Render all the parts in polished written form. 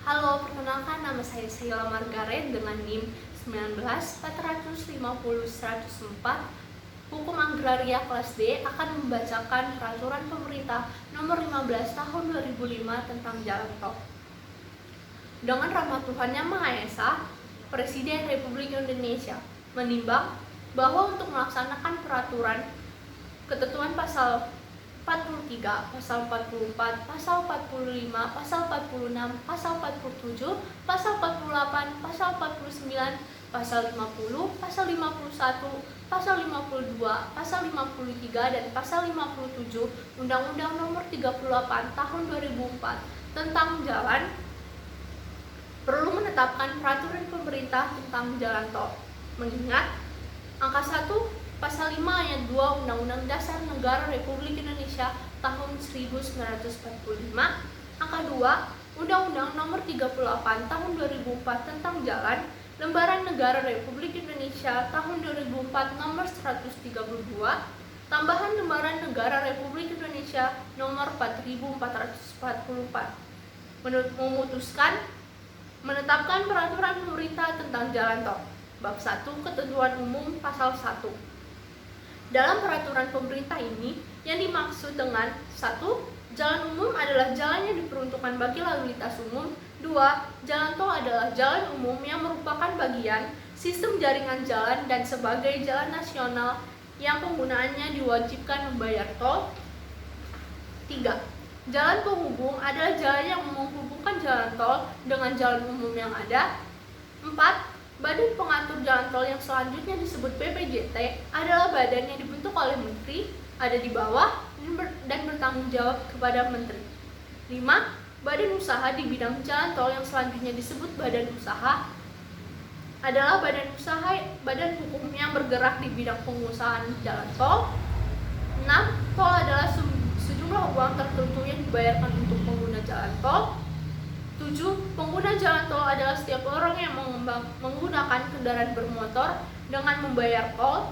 Halo, perkenalkan nama saya Sheila Margaret dengan NIM 19-450-104. Hukum Agraria kelas D akan membacakan peraturan pemerintah nomor 15 tahun 2005 tentang jalan tol. Dengan rahmat Tuhan Yang Maha Esa, Presiden Republik Indonesia menimbang bahwa untuk melaksanakan peraturan ketentuan pasal 43, pasal 44, pasal 45, pasal 46, pasal 47, pasal 48, pasal 49, pasal 50, pasal 51, pasal 52, pasal 53, dan pasal 57 Undang-Undang Nomor 38 Tahun 2004 tentang jalan perlu menetapkan peraturan pemerintah tentang jalan tol. Mengingat angka 1 Pasal 5 ayat 2 Undang-Undang Dasar Negara Republik Indonesia tahun 1945, angka 2 Undang-Undang Nomor 38 tahun 2004 tentang Jalan, Lembaran Negara Republik Indonesia tahun 2004 nomor 132, tambahan Lembaran Negara Republik Indonesia nomor 4444, memutuskan menetapkan peraturan pemerintah tentang jalan tol. Bab 1 Ketentuan Umum Pasal 1. Dalam peraturan pemerintah ini, yang dimaksud dengan 1. Jalan umum adalah jalan yang diperuntukkan bagi lalu lintas umum. 2. Jalan tol adalah jalan umum yang merupakan bagian sistem jaringan jalan dan sebagai jalan nasional yang penggunaannya diwajibkan membayar tol. 3. Jalan penghubung adalah jalan yang menghubungkan jalan tol dengan jalan umum yang ada. 4. Badan pengatur jalan tol yang selanjutnya disebut BPJT adalah badan yang dibentuk oleh menteri, ada di bawah, dan bertanggung jawab kepada menteri. 5. Badan usaha di bidang jalan tol yang selanjutnya disebut badan usaha adalah badan hukum yang bergerak di bidang pengusahaan jalan tol. 6. Tol adalah sejumlah uang tertentu yang dibayarkan untuk pengguna jalan tol. 7. Pengguna jalan tol adalah setiap orang yang menggunakan kendaraan bermotor dengan membayar tol.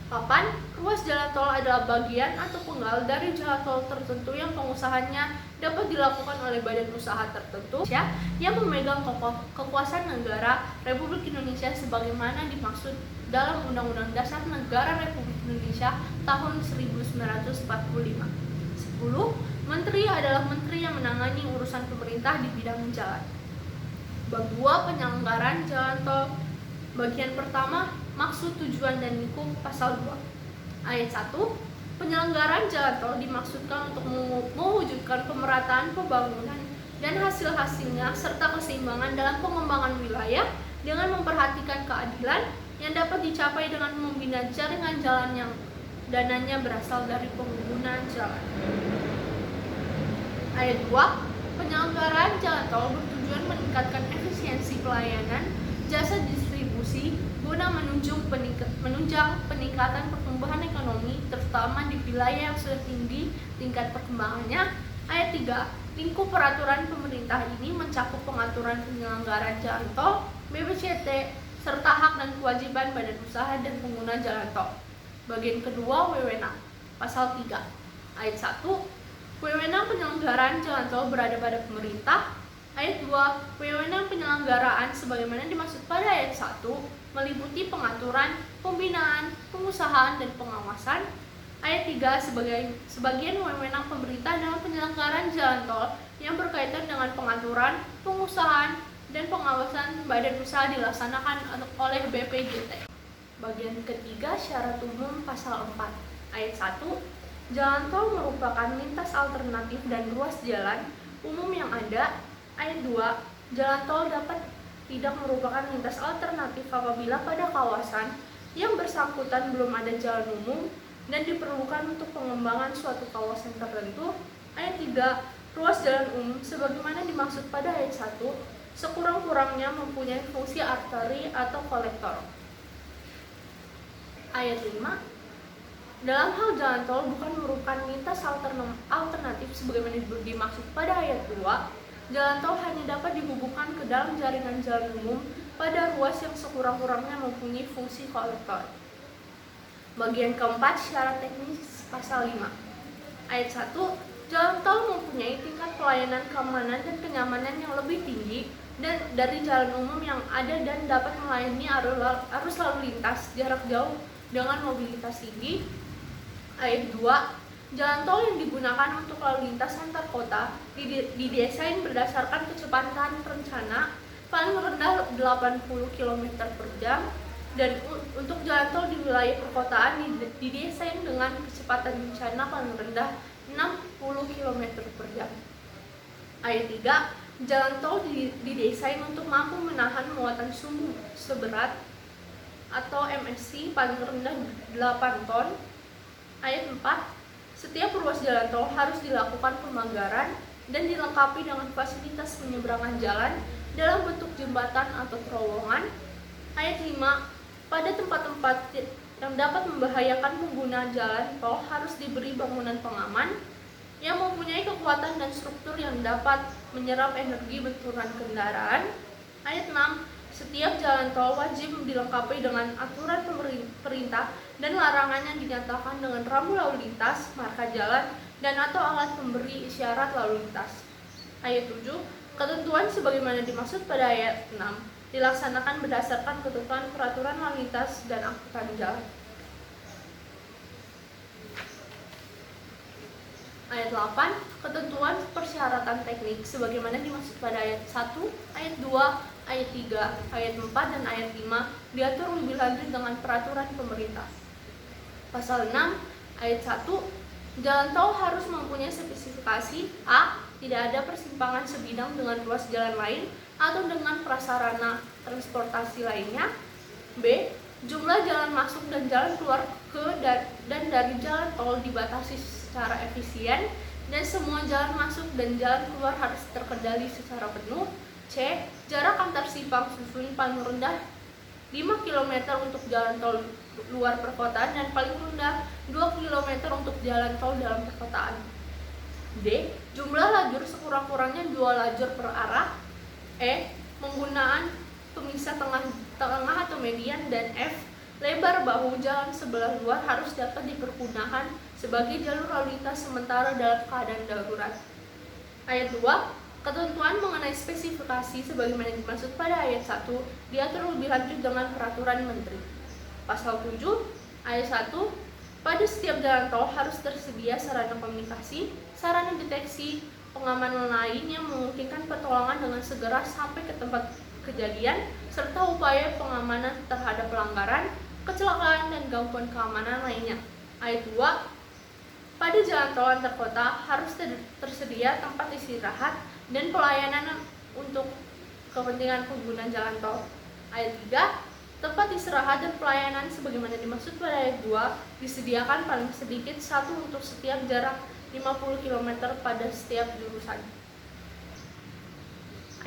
8. Ruas jalan tol adalah bagian atau penggal dari jalan tol tertentu yang pengusahaannya dapat dilakukan oleh badan usaha tertentu yang memegang kekuasaan negara Republik Indonesia sebagaimana dimaksud dalam Undang-Undang Dasar Negara Republik Indonesia tahun 1945. 10. Menteri adalah menteri yang menangani urusan pemerintah di bidang jalan. Bab 2 Penyelenggaraan jalan tol. Bagian pertama Maksud, tujuan, dan lingkup. Pasal 2 Ayat 1. Penyelenggaraan jalan tol dimaksudkan untuk mewujudkan pemerataan pembangunan dan hasil-hasilnya serta keseimbangan dalam pengembangan wilayah dengan memperhatikan keadilan yang dapat dicapai dengan membina jaringan jalan yang dananya berasal dari pengguna jalan. Ayat 2. Penyelenggaraan jalan tol bertujuan meningkatkan efisiensi pelayanan jasa distribusi guna menunjang peningkatan pertumbuhan ekonomi terutama di wilayah yang sudah tinggi tingkat perkembangannya. Ayat 3. Lingkup peraturan pemerintah ini mencakup pengaturan penyelenggaraan jalan tol, BPJT, serta hak dan kewajiban badan usaha dan pengguna jalan tol. Bagian kedua Wewenang. Pasal 3 Ayat 1. Wewenang penyelenggaraan jalan tol berada pada pemerintah. Ayat 2. Wewenang penyelenggaraan sebagaimana dimaksud pada ayat 1 meliputi pengaturan, pembinaan, pengusahaan, dan pengawasan. Ayat 3. Sebagian wewenang pemerintah dalam penyelenggaraan jalan tol yang berkaitan dengan pengaturan, pengusahaan, dan pengawasan badan usaha dilaksanakan oleh BPJT. Bagian ketiga Syarat umum. Pasal 4 Ayat 1. Jalan tol merupakan lintas alternatif dan ruas jalan umum yang ada. Ayat 2. Jalan tol dapat tidak merupakan lintas alternatif apabila pada kawasan yang bersangkutan belum ada jalan umum dan diperlukan untuk pengembangan suatu kawasan tertentu. Ayat 3. Ruas jalan umum sebagaimana dimaksud pada ayat 1 sekurang-kurangnya mempunyai fungsi arteri atau kolektor. Ayat 5. Dalam hal jalan tol bukan merupakan lintas alternatif sebagaimana dimaksud pada ayat 2. Jalan tol hanya dapat dihubungkan ke dalam jaringan jalan umum pada ruas yang sekurang-kurangnya mempunyai fungsi kolektor. Bagian keempat Syarat teknis. Pasal 5 Ayat 1. Jalan tol mempunyai tingkat pelayanan keamanan dan kenyamanan yang lebih tinggi dari jalan umum yang ada dan dapat melayani arus lalu lintas jarak jauh dengan mobilitas tinggi. Ayat 2. Jalan tol yang digunakan untuk lalu lintas antar kota didesain berdasarkan kecepatan rencana paling rendah 80 km per jam, dan untuk jalan tol di wilayah perkotaan didesain dengan kecepatan rencana paling rendah 60 km per jam. Ayat 3. Jalan tol didesain untuk mampu menahan muatan sumbu seberat atau MSC paling rendah 8 ton. Ayat 4. Setiap ruas jalan tol harus dilakukan pemagaran dan dilengkapi dengan fasilitas penyeberangan jalan dalam bentuk jembatan atau terowongan. Ayat 5. Pada tempat-tempat yang dapat membahayakan pengguna jalan tol harus diberi bangunan pengaman yang mempunyai kekuatan dan struktur yang dapat menyerap energi benturan kendaraan. Ayat 6. Setiap jalan tol wajib dilengkapi dengan aturan perintah dan larangan yang dinyatakan dengan rambu lalu lintas, marka jalan, dan atau alat pemberi isyarat lalu lintas. Ayat 7. Ketentuan sebagaimana dimaksud pada ayat 6 dilaksanakan berdasarkan ketentuan peraturan lalu lintas dan angkutan jalan. Ayat 8. Ketentuan persyaratan teknik sebagaimana dimaksud pada ayat 1, ayat 2, ayat 3, ayat 4, dan ayat 5 diatur lebih lanjut dengan peraturan pemerintah. Pasal 6, ayat 1. Jalan tol harus mempunyai spesifikasi A. Tidak ada persimpangan sebidang dengan ruas jalan lain atau dengan prasarana transportasi lainnya. B. Jumlah jalan masuk dan jalan keluar ke dan dari jalan tol dibatasi secara efisien, dan semua jalan masuk dan jalan keluar harus terkendali secara penuh. C. Jarak antar simpang susun paling rendah 5 km untuk jalan tol luar perkotaan dan paling rendah 2 km untuk jalan tol dalam perkotaan. D. Jumlah lajur sekurang-kurangnya 2 lajur per arah. E. Penggunaan pemisah tengah atau median. Dan F. Lebar bahu jalan sebelah luar harus dapat dipergunakan sebagai jalur lalu lintas sementara dalam keadaan darurat. Ayat 2. Ketentuan mengenai spesifikasi sebagaimana dimaksud pada ayat 1 diatur lebih lanjut dengan peraturan menteri. Pasal 7, ayat 1. Pada setiap jalan tol harus tersedia sarana komunikasi, sarana deteksi, pengamanan lain yang memungkinkan pertolongan dengan segera sampai ke tempat kejadian, serta upaya pengamanan terhadap pelanggaran, kecelakaan, dan gangguan keamanan lainnya. Ayat 2. Pada jalan tol antar kota harus tersedia tempat istirahat dan pelayanan untuk kepentingan pengguna jalan tol. Ayat 3. Tempat istirahat dan pelayanan sebagaimana dimaksud pada ayat 2 disediakan paling sedikit 1 untuk setiap jarak 50 km pada setiap jurusan.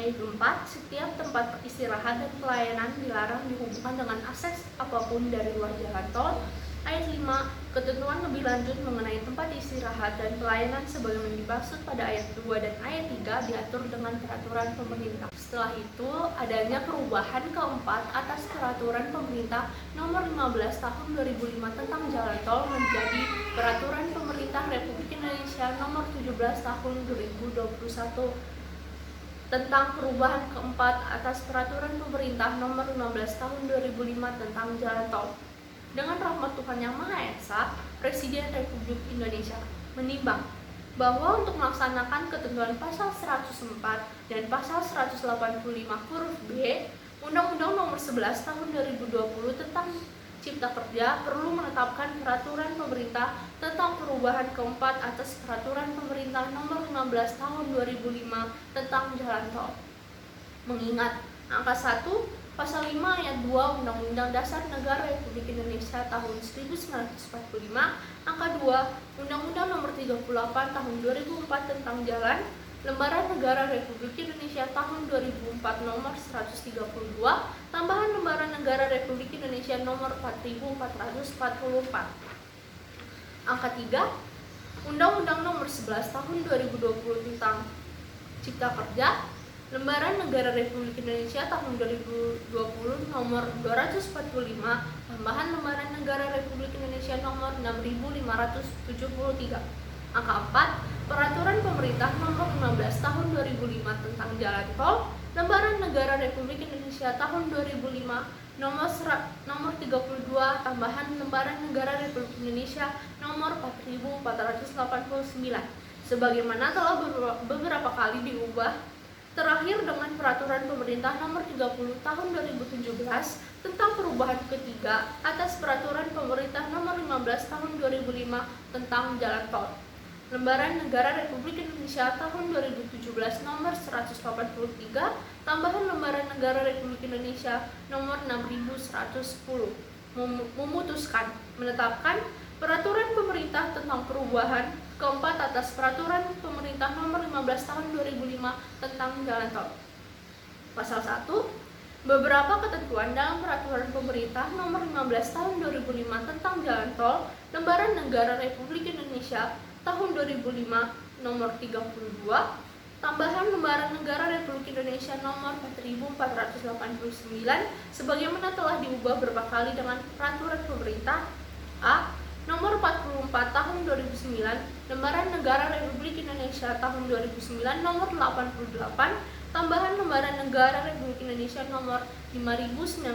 Ayat 4. Setiap tempat istirahat dan pelayanan dilarang dihubungkan dengan akses apapun dari luar jalan tol. Ayat 5. Ketentuan lebih lanjut mengenai tempat istirahat dan pelayanan sebagaimana dimaksud pada ayat 2 dan ayat 3 diatur dengan peraturan pemerintah. Setelah itu, adanya perubahan keempat atas peraturan pemerintah nomor 15 tahun 2005 tentang jalan tol menjadi peraturan pemerintah Republik Indonesia nomor 17 tahun 2021 tentang perubahan keempat atas peraturan pemerintah nomor 15 tahun 2005 tentang jalan tol. Dengan rahmat Tuhan Yang Maha Esa, Presiden Republik Indonesia menimbang bahwa untuk melaksanakan ketentuan pasal 104 dan pasal 185 huruf B Undang-Undang Nomor 11 Tahun 2020 tentang Cipta Kerja perlu menetapkan peraturan pemerintah tentang perubahan keempat atas peraturan pemerintah Nomor 15 Tahun 2005 tentang jalan tol. Mengingat angka 1 Pasal 5 ayat 2 Undang-Undang Dasar Negara Republik Indonesia tahun 1945, angka 2 Undang-Undang Nomor 38 tahun 2004 tentang Jalan, Lembaran Negara Republik Indonesia tahun 2004 nomor 132, tambahan Lembaran Negara Republik Indonesia nomor 4444. Angka 3 Undang-Undang Nomor 11 tahun 2020 tentang Cipta Kerja, Lembaran Negara Republik Indonesia tahun 2020 nomor 245, tambahan Lembaran Negara Republik Indonesia nomor 6573. Angka 4 Peraturan Pemerintah Nomor 15 Tahun 2005 tentang Jalan Tol, Lembaran Negara Republik Indonesia Tahun 2005 Nomor 32 tambahan Lembaran Negara Republik Indonesia Nomor 4489 sebagaimana telah beberapa kali diubah, terakhir dengan Peraturan Pemerintah Nomor 30 Tahun 2017 tentang perubahan ketiga atas Peraturan Pemerintah Nomor 15 Tahun 2005 tentang Jalan Tol. Lembaran Negara Republik Indonesia Tahun 2017 Nomor 183 tambahan Lembaran Negara Republik Indonesia Nomor 6110 memutuskan menetapkan Peraturan Pemerintah tentang perubahan keempat atas Peraturan Pemerintah Nomor 15 Tahun 2005 tentang Jalan Tol. Pasal 1. Beberapa ketentuan dalam Peraturan Pemerintah Nomor 15 Tahun 2005 tentang Jalan Tol, Lembaran Negara Republik Indonesia Tahun 2005 Nomor 32, tambahan Lembaran Negara Republik Indonesia Nomor 4489 sebagaimana telah diubah beberapa kali dengan Peraturan Pemerintah A. Nomor 44 Tahun 2009, Lembaran Negara Republik Indonesia Tahun 2009 Nomor 88, tambahan Lembaran Negara Republik Indonesia Nomor 5019,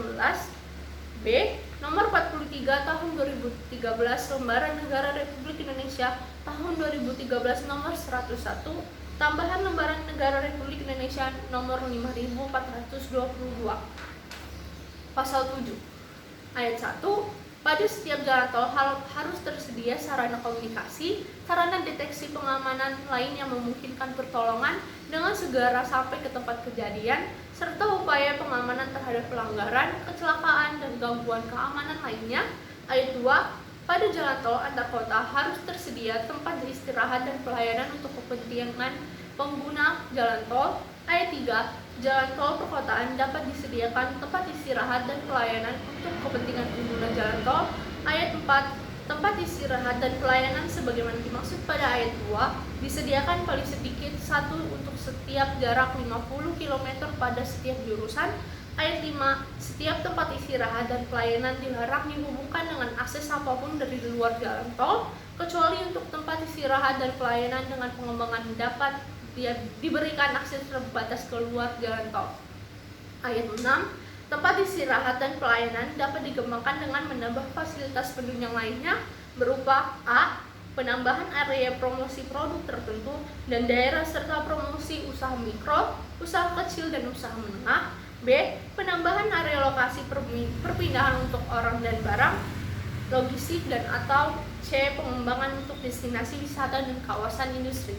B. Nomor 43 Tahun 2013, Lembaran Negara Republik Indonesia Tahun 2013 Nomor 101, tambahan Lembaran Negara Republik Indonesia Nomor 5422. Pasal 7. Ayat 1. Pada setiap jalan tol harus tersedia sarana komunikasi, sarana deteksi pengamanan lain yang memungkinkan pertolongan dengan segera sampai ke tempat kejadian, serta upaya pengamanan terhadap pelanggaran, kecelakaan, dan gangguan keamanan lainnya. Ayat 2. Pada jalan tol antar kota harus tersedia tempat istirahat dan pelayanan untuk kepentingan pengguna jalan tol. Ayat 3. Jalan tol perkotaan dapat disediakan tempat istirahat dan pelayanan untuk kepentingan pengguna jalan tol. Ayat 4. Tempat istirahat dan pelayanan sebagaimana dimaksud pada ayat 2 disediakan paling sedikit satu untuk setiap jarak 50 km pada setiap jurusan. Ayat 5. Setiap tempat istirahat dan pelayanan dilarang dihubungkan dengan akses apapun dari luar jalan tol, kecuali untuk tempat istirahat dan pelayanan dengan pengembangan dapat diberikan akses terbatas keluar jalan tol. Ayat 6. Tempat istirahat dan pelayanan dapat dikembangkan dengan menambah fasilitas penunjang lainnya berupa A. Penambahan area promosi produk tertentu dan daerah serta promosi usaha mikro, usaha kecil dan usaha menengah. B. Penambahan area lokasi perpindahan untuk orang dan barang, logistik dan atau C. Pengembangan untuk destinasi wisata dan kawasan industri.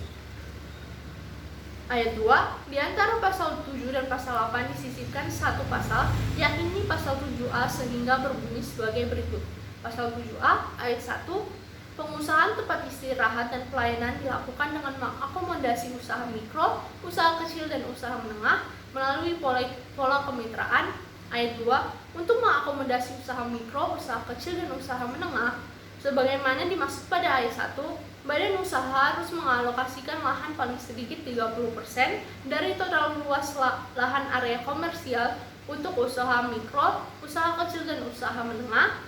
Ayat 2. Di antara pasal 7 dan pasal 8 disisipkan satu pasal, yakni pasal 7A sehingga berbunyi sebagai berikut. Pasal 7A ayat 1. Pengusahaan tempat istirahat dan pelayanan dilakukan dengan mengakomodasi usaha mikro, usaha kecil dan usaha menengah melalui pola kemitraan. Ayat 2. Untuk mengakomodasi usaha mikro, usaha kecil dan usaha menengah sebagaimana dimaksud pada ayat 1, badan usaha harus mengalokasikan lahan paling sedikit 30% dari total luas lahan area komersial untuk usaha mikro, usaha kecil dan usaha menengah,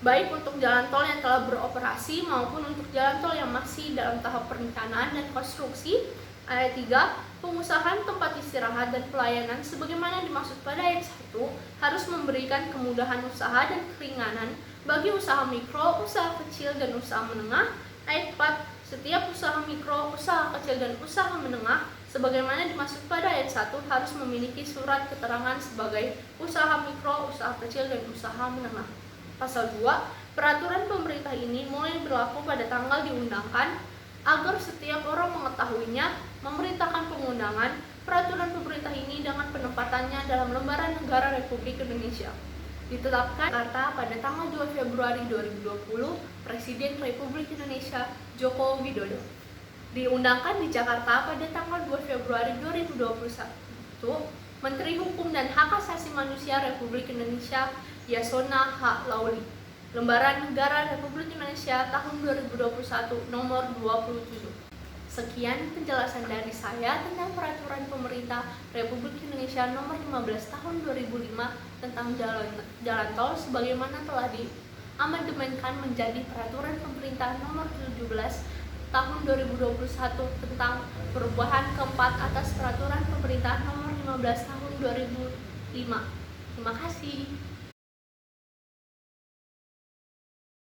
baik untuk jalan tol yang telah beroperasi maupun untuk jalan tol yang masih dalam tahap perencanaan dan konstruksi. Ayat 3. Pengusahaan tempat istirahat dan pelayanan sebagaimana dimaksud pada ayat 1 harus memberikan kemudahan usaha dan keringanan bagi usaha mikro, usaha kecil dan usaha menengah. Ayat 4. Setiap usaha mikro, usaha kecil dan usaha menengah sebagaimana dimaksud pada ayat 1 harus memiliki surat keterangan sebagai usaha mikro, usaha kecil dan usaha menengah. Pasal 2. Peraturan pemerintah ini mulai berlaku pada tanggal diundangkan agar setiap orang mengetahuinya, memerintahkan pengundangan peraturan pemerintah ini dengan penempatannya dalam Lembaran Negara Republik Indonesia. Ditetapkan Jakarta pada tanggal 2 Februari 2020, Presiden Republik Indonesia Joko Widodo. Diundangkan di Jakarta pada tanggal 2 Februari 2021, Menteri Hukum dan Hak Asasi Manusia Republik Indonesia Yasona H. Lauli. Lembaran Negara Republik Indonesia tahun 2021 nomor 27. Sekian penjelasan dari saya tentang Peraturan Pemerintah Republik Indonesia nomor 15 tahun 2005 tentang jalan tol sebagaimana telah diamandemenkan menjadi Peraturan Pemerintah nomor 17 tahun 2021 tentang perubahan keempat atas Peraturan Pemerintah Nomor 15 Tahun 2005. Terima kasih.